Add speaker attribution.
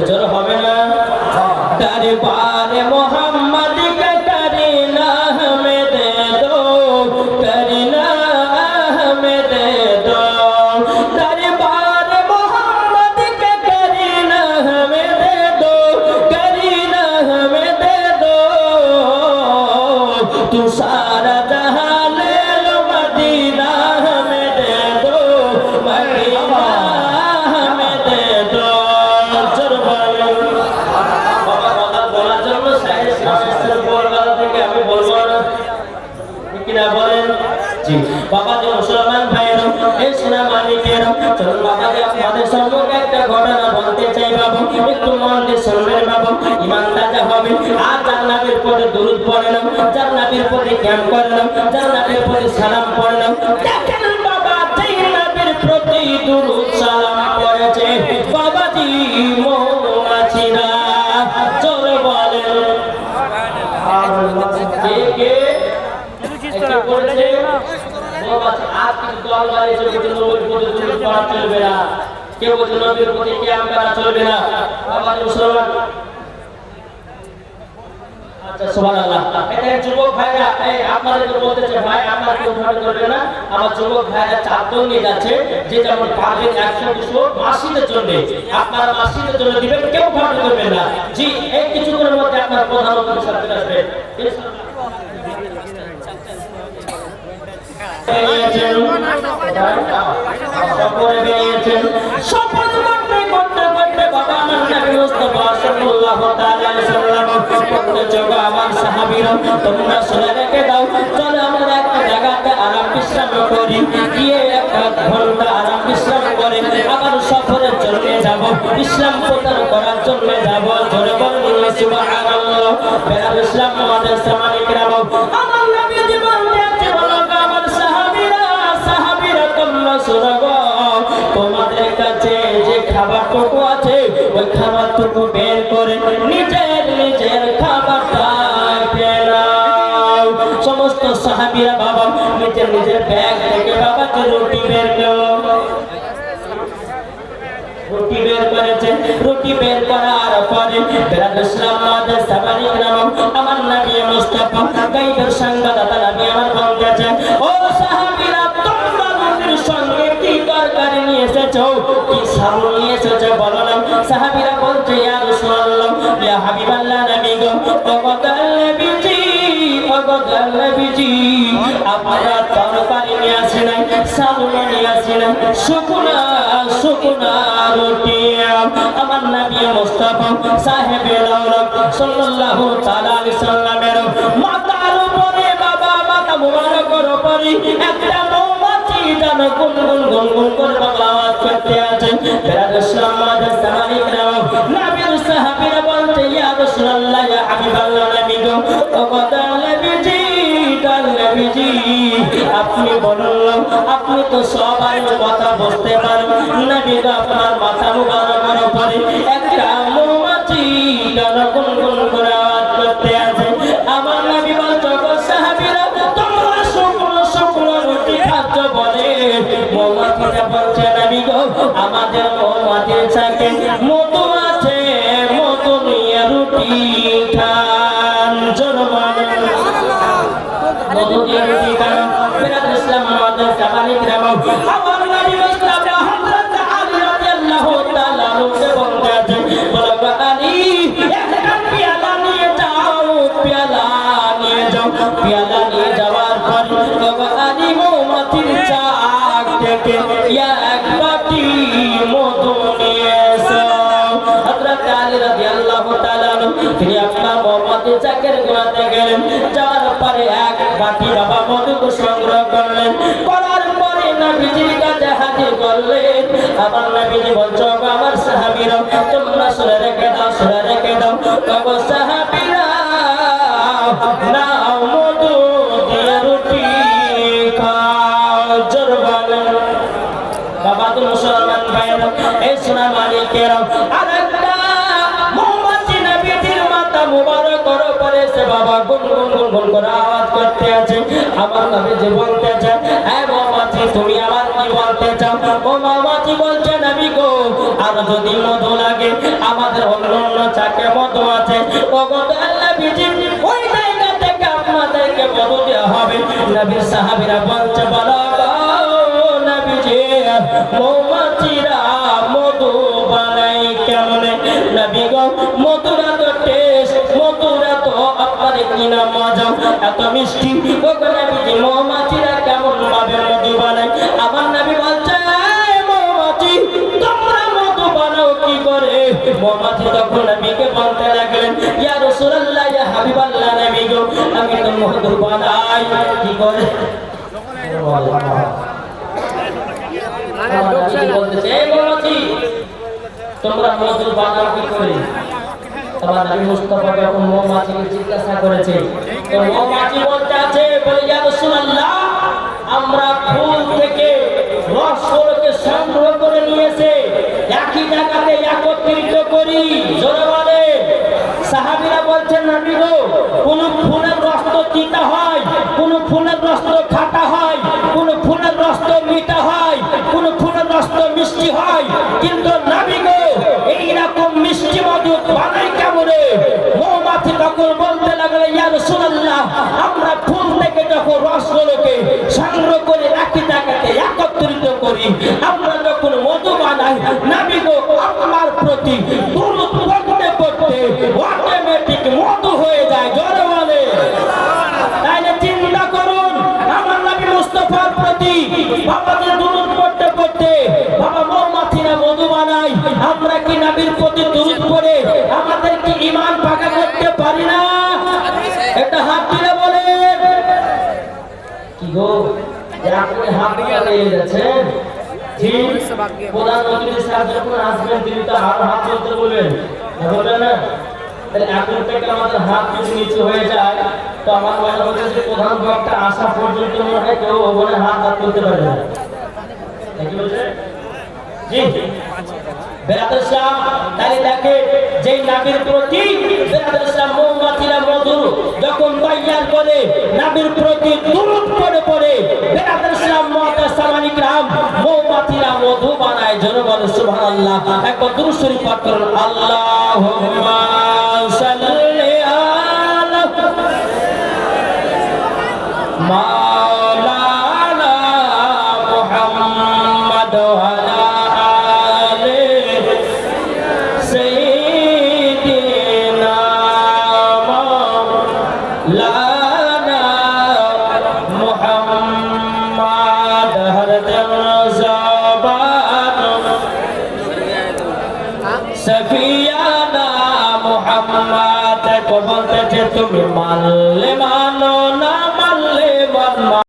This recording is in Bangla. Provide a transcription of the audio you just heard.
Speaker 1: জোর হবে না দরবারে মোহাম্মদ কে করিনা হমেं दे दो करीना हमें दे दो दरबारे मोहम्मद के करीना हमें दे दो करीना हमें दे दो तू सारा जहां ले लो मदीना हमें दे दो मदीना हमें दे दो बाबा जो मुसलमान भाइयों এই সোনা মানিকের চলুন বাবা যে আপনাদের সম্মুখে একটা ঘটনা বলতে চাই বাবা একটু মন দিয়ে শুনবেন বাবা ঈমান তাজা হবে আর জান্নাতের পরে দরুদ পড়েন জান্নাতের পরে ক্যাম্প করেন জান্নাতের পরে সালাম পড়েন দেখেন বাবা জান্নাতের প্রতি দরুদ সালাম পড়েছে বাবাজি মৌমাছিরা চলে বলেন কে কে কে বলেছে आज की दुआ वाले जो नबीर को दुआ पढ़ा चलবে না কেউ বলে নবীর প্রতি কিয়াম করা চলবে না বাবা মুসলমান আচ্ছা সুবহানাল্লাহ এটা যুবক ভাইরা এই আপনাদের বলতেছে ভাই আপনারা কেউ ভাবে করবে না আমার যুবক ভাইরা চাদর নিয়ে যাচ্ছে যে যেমন পাবেন 100 200 মাসিদের জন্য আপনারা মাসিদের জন্য দিবেন কেউ ভাবে করবেন না জি এই কিছুক্ষণের মধ্যে আপনারা প্রধান অতিথি সাথে আসবেন শপথ করতে করতে করতে বাবা আমার নবী মুস্তাফা সাল্লাল্লাহু তাআলা আলাইহি সাল্লাম বলতে চোখা আমার সাহাবীরা তোমরা শুনে রেখে দাও চলো আমরা একটা জায়গাতে আরাম বিশ্রাম করি গিয়ে একটা ঘন্টা আরাম বিশ্রাম করে আবার সফরের জন্য যাব ইসলাম প্রচার করার জন্য যাব জোরে বলুন সুবহানাল্লাহ বেরাল ইসলাম আমাদের সামনে কিরাম আমার নবী জীবন দিয়েছে বলো আমার সাহাবীরা তোমরা শুনো তোমাদের কাছে যে খাবারটুকু আছে ওই খাবারটুকু বের করে নিজের খাবারটা খেয়ে নাও সমস্ত সাহাবীরা বাবা নিজের ব্যাগ থেকে বাবা রুটি বের করলো রুটি বের করেছে রুটি বের করার পরে বেরাল ইসলাম আমাদের সাহাবী کرام আমার নবী মুস্তাফা গায়বের সংবাদদাতা নবী আমার বলতেছে ও সাহাবীরা তোমরা রুটির সঙ্গে কি তরকারি নিয়ে এসেছো কি সাবু নিয়ে এসেছো বলো না সাহাবীরা বলছে ইয়া রাসূলুল্লাহ ইয়া হাবিবাল্লাহ নবী গো ও নবীজি আপনারা তরকারি নিয়ে আসেন সাবু নিয়ে আসেন শুকনা রুটি আমার নবী মুস্তাফা সাহেবে লাউলা সাল্লাল্লাহু তাআলা আলাইহি সাল্লামের মাথার উপরে বাবা মাথা মুবারকের উপরে একটা মৌমাছি যেন গুনগুন করে বাংলা আওয়াজ করতে আছে বেরাল ইসলাম আমাদের সাহাবী کرام নবীর সাহাবীরা বলতে ইয়া রাসূলুল্লাহ ইয়া হাবিবাল্লাহ নবী গো ও নবীজি আপনি বলুন আপনি তো সবার কথা বুঝতে পারেন নবী গো আপনার মাথা মুবারকের উপরে একটা মৌমাছি যেন গুনগুন করে আওয়াজ করতে আছে আমার নবী বলতো গো সাহাবীরা তোমরা শুকনো রুটি খাচ্ছ বলে মৌমাছিটা বলছে নবী গো আমাদের মৌমাছির সাথে মধু আছে মধু নিয়ে রুটি খান জনমান মধু দিয়ে রুটি খান বেরাল ইসলাম আমাদের সাহাবী کرام আমার নবী মুস্তাফা হযরত আলী রাদিয়াল্লাহু তাআলা রূপে বলতে বলো আলী একটা পেয়ালা নিয়ে যাওয়ার পর বাবা আলী মৌমাছির চাক থেকে এক বাটি মধু নিয়ে এসো হযরত আলী রাদিয়াল্লাহু তাআলা তিনি আপনার মৌমাছির চাকের গোড়াতে গেলেন যাওয়ার পরে এক বাটি বাবা মধু সংগ্রহ করলেন করার পরে নবীজির কাছে হাজির করলেন আমার নবীজি বলছো আমার সাহাবীরা তোমরা শুনে রেখে দাও বাবা সাহাবীরা নাও মধু দিয়ে রুটি খাও জোর বলেন বাবা তো মুসলমান ভাইরা এই সোনা মালিকেরা আরেকটা মৌমাছি নবীজির মাথা মুবারকের উপরে সে বাবা গুনগুন করে আওয়াজ করতে আছে আমার নবীজি বলতেছে হে মৌমাছি তুমি আবার কি বলতে চাও? ও মৌমাছি বলছে নবী গো, আর যদি মধু লাগে আমাদের অন্য অন্য চাকে মধু আছে, ও গো আল্লাহ বিজি ওই জায়গা থেকে আপনাদেরকে মধু দেওয়া হবে। নবীর সাহাবীরা বলছে বলো নবীজি মৌমাছিরা মধু বানাই কেমনে? নবী গো মধুরা তো টেস্ট, মধুরা তো আপনার কিনা মজা, এত মিষ্টি। ও গো নবীজি মৌমাছিরা কেমন ভাবে মধু বানাই? আমার নবী বলছে মৌমাছি তোমরা মধু বানাও কি করে? মৌমাছি তখন নবীকে বলতে লাগলেন ইয়া রাসূলুল্লাহ ইয়া হাবিবাল্লাহ নবী গো আমি তো মধু বানাই কি করে? তোমরা মধু বানাও কি করে? তোমার নবী মুস্তাফা যখন মৌমাছিকে জিজ্ঞাসা করেছে, তো মৌমাছি বলতে আছে বলে ইয়া রাসূলুল্লাহ আমরা ফুল থেকে রসগুলোকে সংগ্রহ করে নিয়েছে একই জায়গাতে একত্রিত করি। জোরে বলে। সাহাবীরা বলছেন নবী গো কোন ফুলের রস তো তিতা হয়, কোন ফুলের রস তো খাটা হয়, কোন ফুলের রস তো মিঠা হয়, কোন ফুলের রস তো মিষ্টি হয়, কিন্তু নবী গো এইরকম মিষ্টি মধু বানাই কেমনে? মৌমাছি তখন বলতে লাগলো ইয়া রাসূলুল্লাহ আমরা ফুল থেকে যখন রসগুলোকে সংগ্রহ করে একই জায়গাতে একত্রিত করি, আমরা যখন মধু বানাই নবী গো আপনার প্রতি দুরূদ পড়তে পড়তে অটোমেটিক মধু হয়ে যায়। জোরে বলে। তাইলে চিন্তা করুন আমার নবী মুস্তাফার প্রতি বাবাকে দুরূদ পড়তে পড়তে বাবা মৌমাছিরা মধু বানাই, আমরা কি নবীর প্রতি দুরূদ পড়ে আমাদের কি ঈমান পাকা করতে পারি না? একটা হাত দিলে বলেন কি গো আপনি হাত দিয়ে যাচ্ছেন? জি প্রধানমন্ত্রী সাহেব যখন আসবেন তিনি তো আরো হাত তুলতে বলবেন, বলবেন না? তাহলে এখন থেকে আমাদের হাত যদি নিচু হয়ে যায় তো আমার মনে হচ্ছে যে প্রধান বক্তা আসা পর্যন্ত মনে হয় কেউ ওখানে হাত তুলতে পারবে না। কি বলছে? জি বেরাদুল ইসলাম তাহলে দেখে যেই নবীর প্রতি বেরাদুল ইসলাম মৌমাছিরা মধু যখন তৈয়ার করে নবীর প্রতি দুরূদ পড়ে পড়ে বেরাদুল ইসলাম মুতাসাম্মানি کرام মৌমাছিরা মধু বানায়। জোরে বলো সুবহানাল্লাহ। একবার দুরূদ শরীফ পাঠ করুন। আল্লাহুম্মা সাল্লি আলা মাওলানা মুহাম্মদ ওয়া আলা সফিয়ানা মুহাম্মদ को बोलते थे तुम मानले मानो ना मानले मन